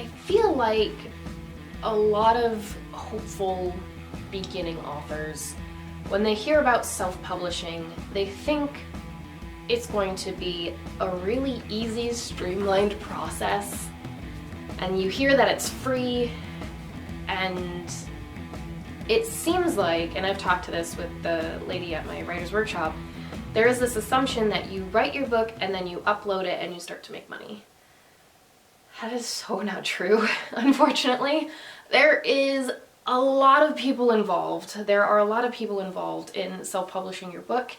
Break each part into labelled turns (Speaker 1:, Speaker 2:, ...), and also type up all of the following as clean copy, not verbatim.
Speaker 1: I feel like a lot of hopeful beginning authors, when they hear about self-publishing, they think it's going to be a really easy, streamlined process, and you hear that it's free, and it seems like, and I've talked to this with the lady at my writer's workshop, there is this assumption that you write your book and then you upload it and you start to make money. That is so not true, unfortunately. There is a lot of people involved. There are a lot of people involved in self-publishing your book.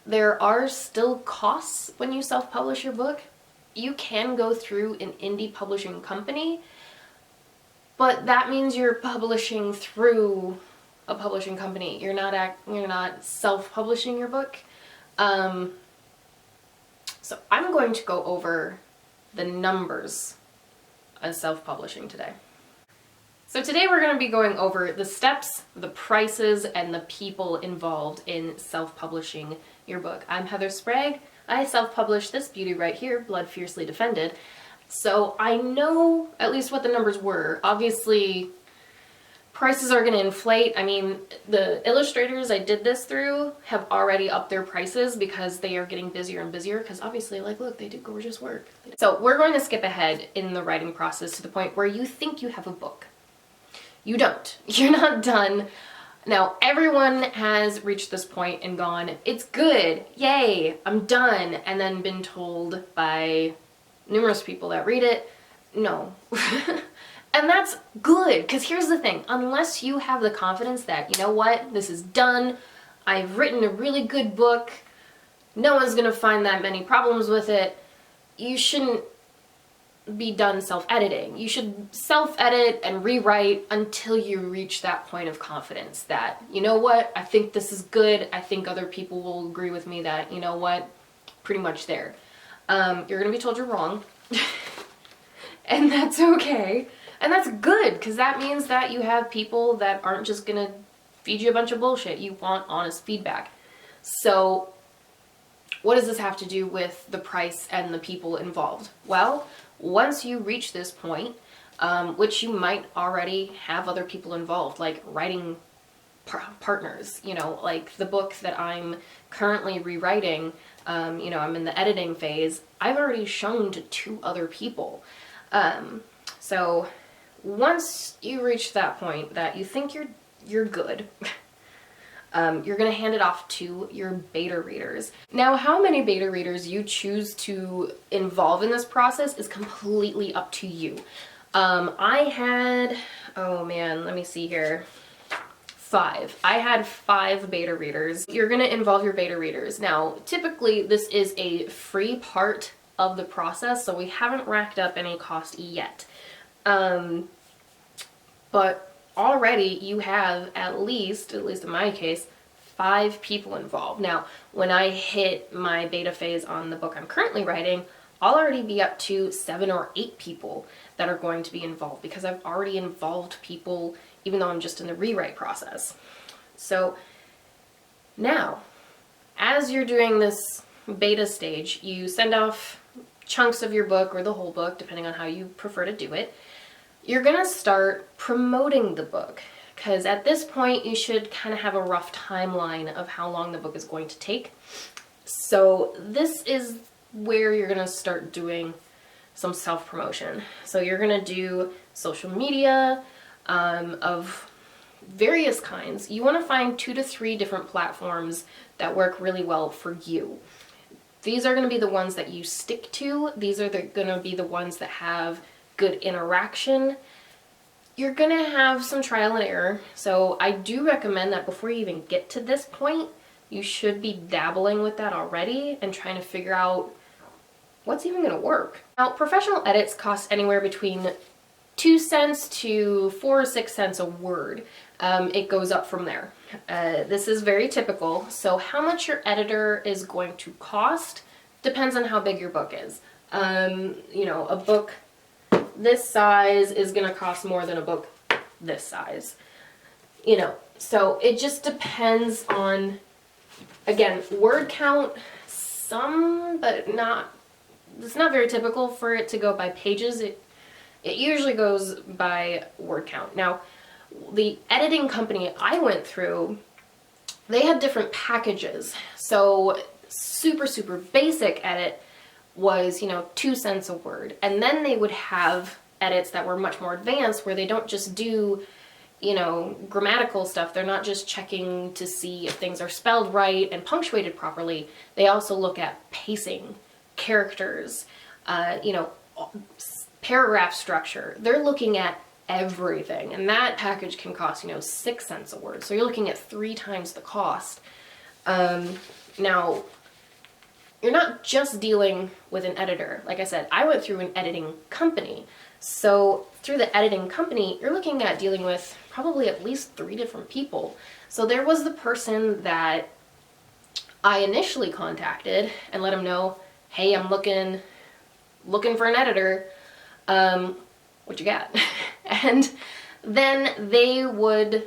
Speaker 1: There are still costs when you self-publish your book. You can go through an indie publishing company, but that means you're publishing through a publishing company. You're not self-publishing your book. So I'm going to go over the numbers of self-publishing today. So today we're going to be going over the steps, the prices, and the people involved in self-publishing your book. I'm Heather Sprague. I self-published this beauty right here, Blood Fiercely Defended. So I know at least what the numbers were. Obviously, prices are going to inflate. I mean, the illustrators I did this through have already upped their prices because they are getting busier and busier, because obviously, like, look, they do gorgeous work. So we're going to skip ahead in the writing process to the point where you think you have a book. You don't. You're not done. Now, everyone has reached this point and gone, it's good, yay, I'm done, and then been told by numerous people that read it, no. And that's good, because here's the thing, unless you have the confidence that, you know what, this is done, I've written a really good book, no one's gonna find that many problems with it, you shouldn't be done self-editing. You should self-edit and rewrite until you reach that point of confidence that, you know what, I think this is good, I think other people will agree with me that, you know what, pretty much there. You're gonna be told you're wrong, and that's okay. And that's good, because that means that you have people that aren't just gonna feed you a bunch of bullshit. You want honest feedback. So what does this have to do with the price and the people involved? Well, once you reach this point, which you might already have other people involved, like writing partners, you know, like the book that I'm currently rewriting, you know, I'm in the editing phase, I've already shown to 2 other people. So once you reach that point that you think you're good, you're going to hand it off to your beta readers. Now, how many beta readers you choose to involve in this process is completely up to you. I had, oh man, let me see here, 5. I had 5 beta readers. You're going to involve your beta readers. Now, typically this is a free part of the process, so we haven't racked up any cost yet. But already you have at least in my case, 5 people involved. Now, when I hit my beta phase on the book I'm currently writing, I'll already be up to 7 or 8 people that are going to be involved, because I've already involved people even though I'm just in the rewrite process. So now, as you're doing this beta stage, you send off chunks of your book or the whole book, depending on how you prefer to do it. You're gonna start promoting the book, because at this point you should kind of have a rough timeline of how long the book is going to take. So this is where you're gonna start doing some self-promotion. So you're gonna do social media of various kinds. You want to find 2 to 3 different platforms that work really well for you. These are going to be the ones that you stick to. These are going to be the ones that have good interaction. You're going to have some trial and error. So I do recommend that before you even get to this point, you should be dabbling with that already and trying to figure out what's even going to work. Now, professional edits cost anywhere between 2 cents to 4 or 6 cents a word. It goes up from there. This is very typical. So how much your editor is going to cost depends on how big your book is. You know, a book this size is going to cost more than a book this size. You know, so it just depends on, again, word count, some, but not, it's not very typical for it to go by pages. It usually goes by word count. Now, the editing company I went through, they had different packages. So super, super basic edit was, 2 cents a word. And then they would have edits that were much more advanced where they don't just do, grammatical stuff. They're not just checking to see if things are spelled right and punctuated properly. They also look at pacing, characters, paragraph structure. They're looking at everything. And that package can cost, 6 cents a word. So you're looking at 3 times the cost. Now, you're not just dealing with an editor. Like I said, I went through an editing company. So through the editing company, you're looking at dealing with probably at least 3 different people. So there was the person that I initially contacted and let him know, hey, I'm looking for an editor. What you got? And then they would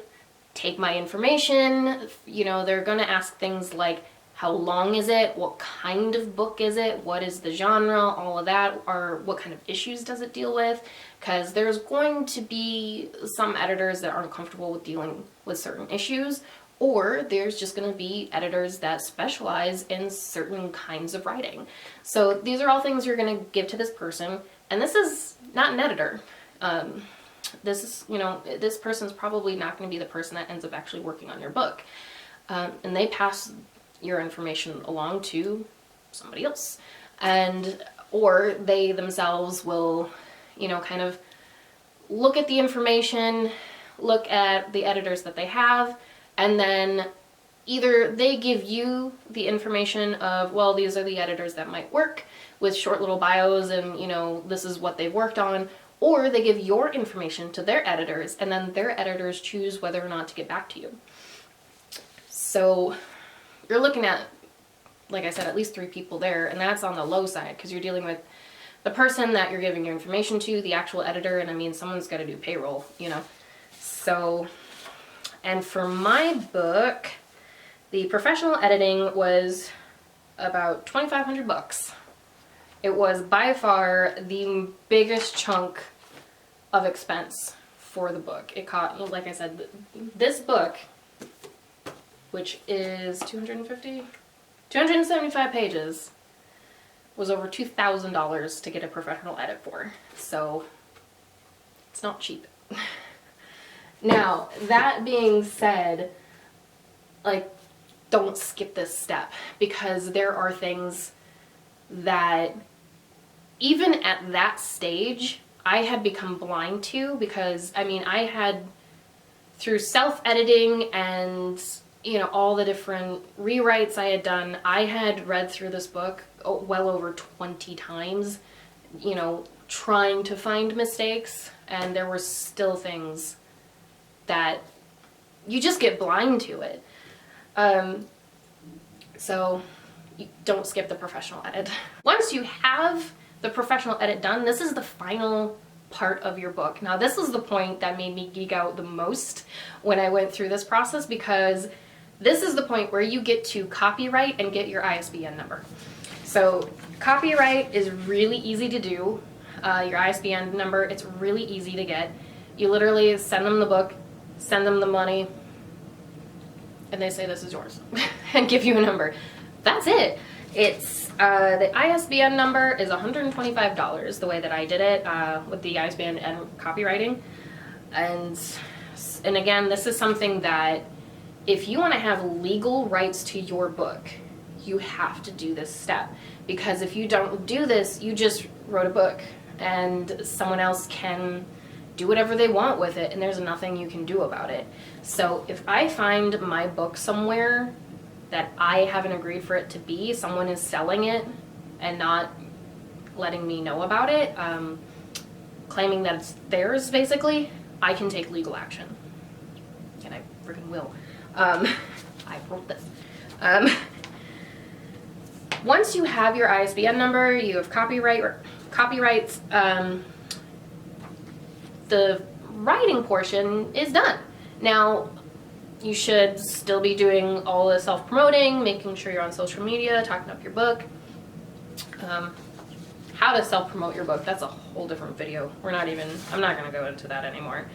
Speaker 1: take my information. They're going to ask things like, how long is it? What kind of book is it? What is the genre? All of that. Or what kind of issues does it deal with? Because there's going to be some editors that aren't comfortable with dealing with certain issues, or there's just going to be editors that specialize in certain kinds of writing. So these are all things you're going to give to this person, and this is not an editor. This is, this person's probably not going to be the person that ends up actually working on your book. And they pass your information along to somebody else. Or they themselves will, kind of look at the information, look at the editors that they have, and then either they give you the information of, well, these are the editors that might work with short little bios and, this is what they've worked on, or they give your information to their editors and then their editors choose whether or not to get back to you. So you're looking at, like I said, at least 3 people there, and that's on the low side because you're dealing with the person that you're giving your information to, the actual editor, and someone's got to do payroll, So, and for my book, the professional editing was about $2,500. It was by far the biggest chunk of expense for the book. It cost, like I said, this book, which is 275 pages, was over $2,000 to get a professional edit for. So it's not cheap. Now, that being said, don't skip this step, because there are things that even at that stage I had become blind to, because I had, through self-editing and all the different rewrites I had done, I had read through this book well over 20 times, trying to find mistakes, and there were still things that you just get blind to it. So don't skip the professional edit. Once you have the professional edit done, this is the final part of your book. Now, this is the point that made me geek out the most when I went through this process, because this is the point where you get to copyright and get your ISBN number. So copyright is really easy to do. Your ISBN number, it's really easy to get. You literally send them the book, send them the money, and they say this is yours and give you a number. That's it. It's the ISBN number is $125 the way that I did it with the ISBN and copywriting. And again, this is something that if you want to have legal rights to your book, you have to do this step, because if you don't do this, you just wrote a book and someone else can do whatever they want with it, and there's nothing you can do about it. So if I find my book somewhere that I haven't agreed for it to be, someone is selling it and not letting me know about it, claiming that it's theirs, basically, I can take legal action. And I freaking will. I wrote this. Once you have your ISBN number, you have copyrights, the writing portion is done. Now, you should still be doing all the self-promoting, making sure you're on social media, talking up your book. how to self-promote your book. That's a whole different video. I'm not going to go into that anymore.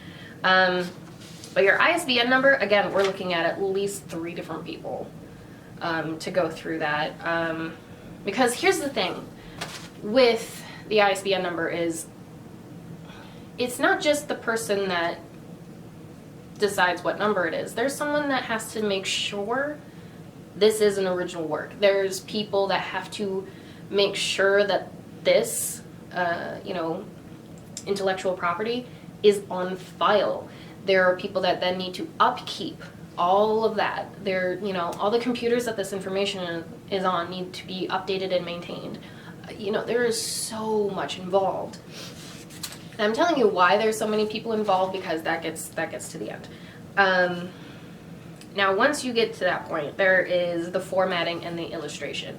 Speaker 1: But your ISBN number, again, we're looking at least 3 different people to go through that. Because here's the thing with the ISBN number is it's not just the person that decides what number it is. There's someone that has to make sure this is an original work. There's people that have to make sure that this, intellectual property is on file. There are people that then need to upkeep all of that. All the computers that this information is on need to be updated and maintained. There is so much involved. And I'm telling you why there's so many people involved, because that gets to the end. Now, once you get to that point, there is the formatting and the illustration.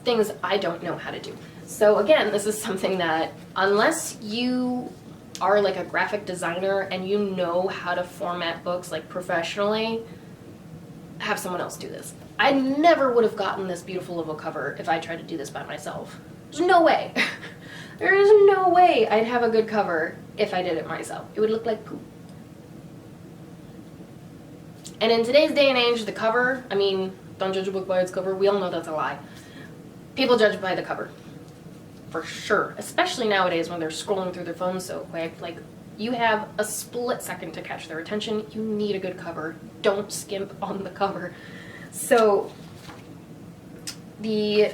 Speaker 1: Things I don't know how to do. So again, this is something that, unless you are like a graphic designer and you know how to format books like professionally, have someone else do this. I never would have gotten this beautiful of a cover if I tried to do this by myself. There's no way. There is no way I'd have a good cover if I did it myself. It would look like poop. And in today's day and age, the cover, don't judge a book by its cover. We all know that's a lie. People judge by the cover. For sure. Especially nowadays when they're scrolling through their phones so quick. Like, you have a split second to catch their attention. You need a good cover. Don't skimp on the cover. So, the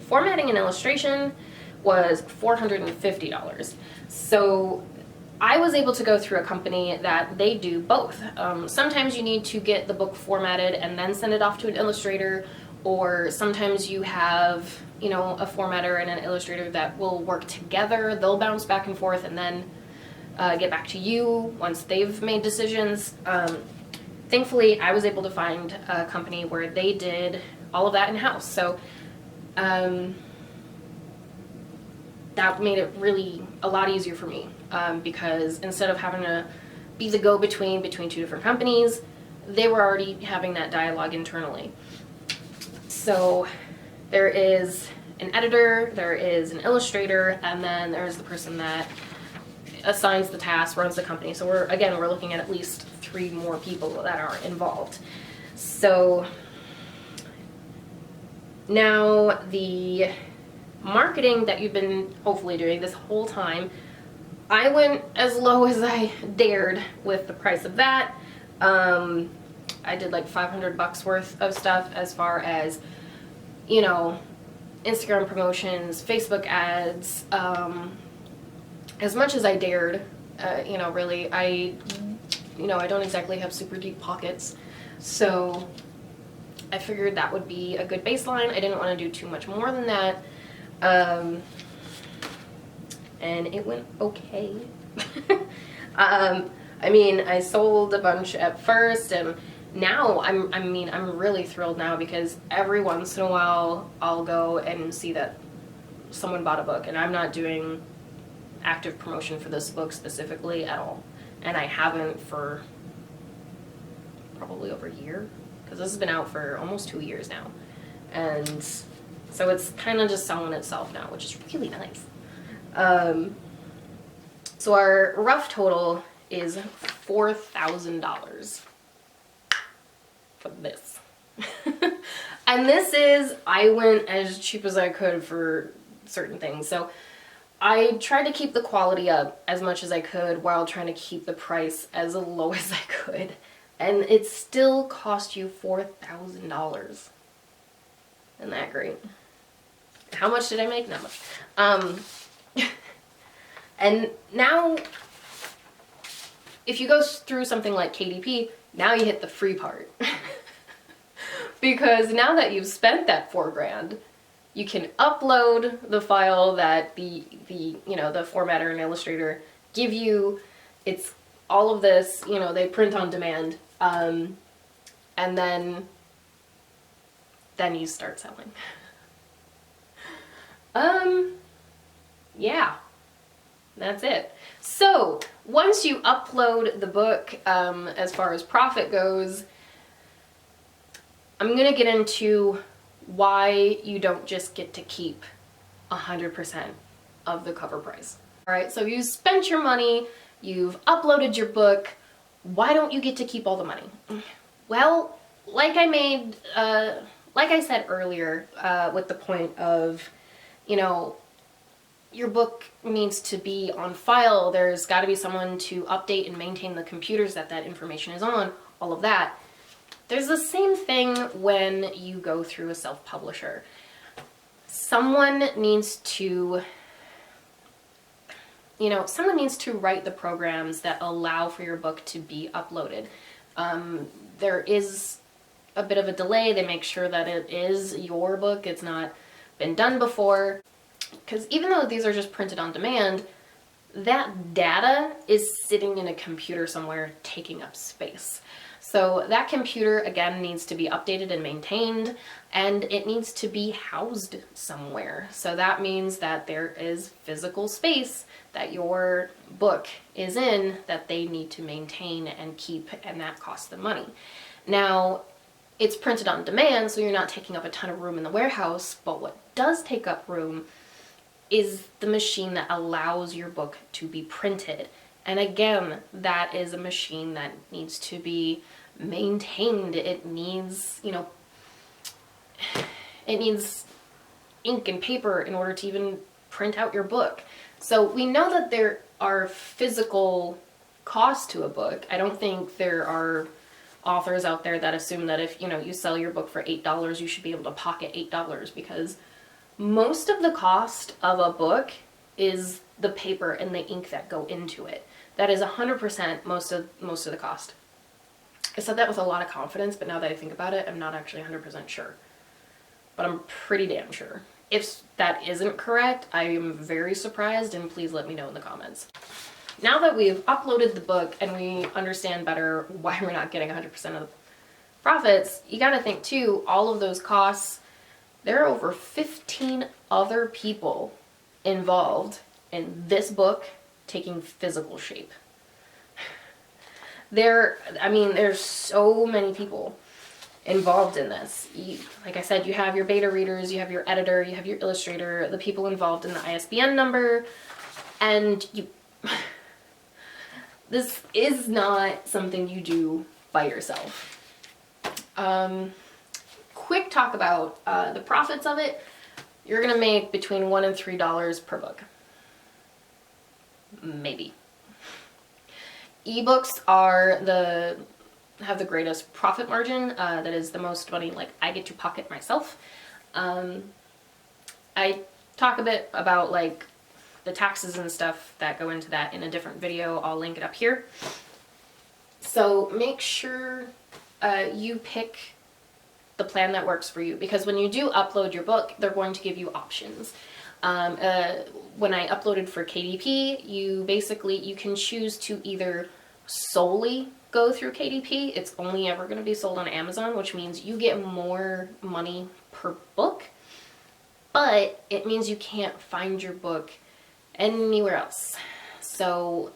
Speaker 1: formatting and illustration was $450. So, I was able to go through a company that they do both. Sometimes you need to get the book formatted and then send it off to an illustrator, or sometimes you have, a formatter and an illustrator that will work together. They'll bounce back and forth and then get back to you once they've made decisions. Thankfully, I was able to find a company where they did all of that in-house. So that made it really a lot easier for me, because instead of having to be the go-between between 2 different companies, they were already having that dialogue internally. So there is an editor, there is an illustrator, and then there's the person that assigns the task, runs the company. So we're looking at least 3 more people that are involved. So now the marketing that you've been hopefully doing this whole time, I went as low as I dared with the price of that. I did like $500 worth of stuff as far as, Instagram promotions, Facebook ads, as much as I dared. Really, I don't exactly have super deep pockets, so I figured that would be a good baseline. I didn't want to do too much more than that. And it went okay. I sold a bunch at first, and now I'm really thrilled now, because every once in a while I'll go and see that someone bought a book, and I'm not doing active promotion for this book specifically at all. And I haven't for probably over a year, because this has been out for almost 2 years now. And so it's kind of just selling itself now, which is really nice. So our rough total is $4,000 for this. And this is, I went as cheap as I could for certain things. So I tried to keep the quality up as much as I could while trying to keep the price as low as I could. And it still cost you $4,000. Isn't that great? How much did I make? Not much. And now, if you go through something like KDP, now you hit the free part. Because now that you've spent that $4,000, you can upload the file that the formatter and illustrator give you. It's all of this, they print on demand. And then you start selling. Yeah, that's it. So once you upload the book, as far as profit goes, I'm gonna get into why you don't just get to keep 100% of the cover price. All right, so you spent your money, you've uploaded your book, why don't you get to keep all the money? Well, like I said earlier, with the point of, you know, your book needs to be on file, there's got to be someone to update and maintain the computers that information is on, all of that. There's the same thing when you go through a self-publisher. Someone needs to write the programs that allow for your book to be uploaded. There is a bit of a delay. They make sure that it is your book, it's not been done before. Because even though these are just printed on demand, that data is sitting in a computer somewhere taking up space. So that computer, again, needs to be updated and maintained, and it needs to be housed somewhere. So that means that there is physical space that your book is in that they need to maintain and keep, and that costs them money. Now, it's printed on demand, so you're not taking up a ton of room in the warehouse, but what does take up room is the machine that allows your book to be printed. And again, that is a machine that needs to be maintained. It needs, it needs ink and paper in order to even print out your book. So we know that there are physical costs to a book. I don't think there are authors out there that assume that if, you sell your book for $8, you should be able to pocket $8, because most of the cost of a book is the paper and the ink that go into it. That is 100% most of the cost. I said that with a lot of confidence, but now that I think about it, I'm not actually 100% sure. But I'm pretty damn sure. If that isn't correct, I am very surprised, and please let me know in the comments. Now that we've uploaded the book and we understand better why we're not getting 100% of the profits, you gotta think too, all of those costs, there are over 15 other people involved in this book taking physical shape. There's so many people involved in this. Like I said, you have your beta readers, you have your editor, you have your illustrator, the people involved in the ISBN number, and this is not something you do by yourself. Quick talk about the profits of it. You're gonna make between $1 and $3 per book. Maybe. Ebooks have the greatest profit margin. That is the most money I get to pocket myself. I talk a bit about the taxes and stuff that go into that in a different video. I'll link it up here. So make sure you pick the plan that works for you, because when you do upload your book, they're going to give you options. When I uploaded for KDP, you can choose to either solely go through KDP. It's only ever going to be sold on Amazon, which means you get more money per book, but it means you can't find your book anywhere else. So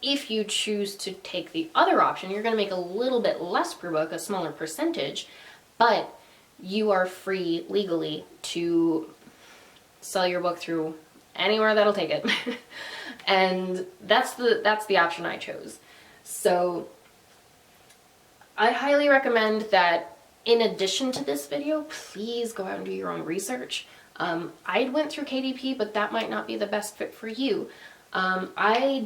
Speaker 1: if you choose to take the other option, you're going to make a little bit less per book, a smaller percentage, but you are free legally to sell your book through anywhere that'll take it. And that's the option I chose. So I highly recommend that in addition to this video, please go out and do your own research. I went through KDP, but that might not be the best fit for you. I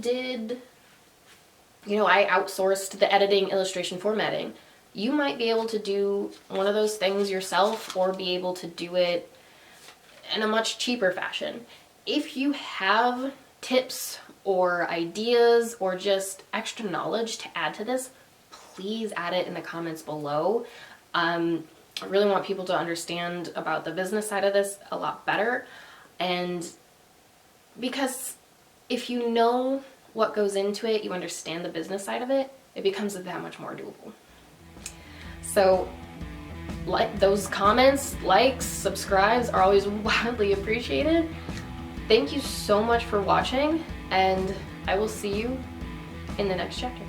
Speaker 1: outsourced the editing, illustration, formatting. You might be able to do one of those things yourself, or be able to do it in a much cheaper fashion. If you have tips or ideas or just extra knowledge to add to this, please add it in the comments below. I really want people to understand about the business side of this a lot better, and because if you know what goes into it, you understand the business side of it, it becomes that much more doable. So those comments, likes, subscribes are always wildly appreciated. Thank you so much for watching, and I will see you in the next chapter.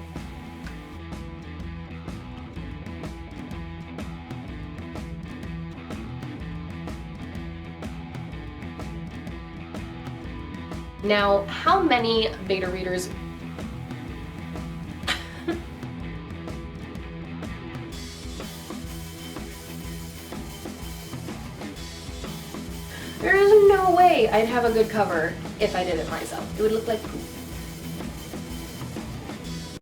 Speaker 1: Now, how many beta readers There is no way I'd have a good cover if I did it myself. It would look like poop.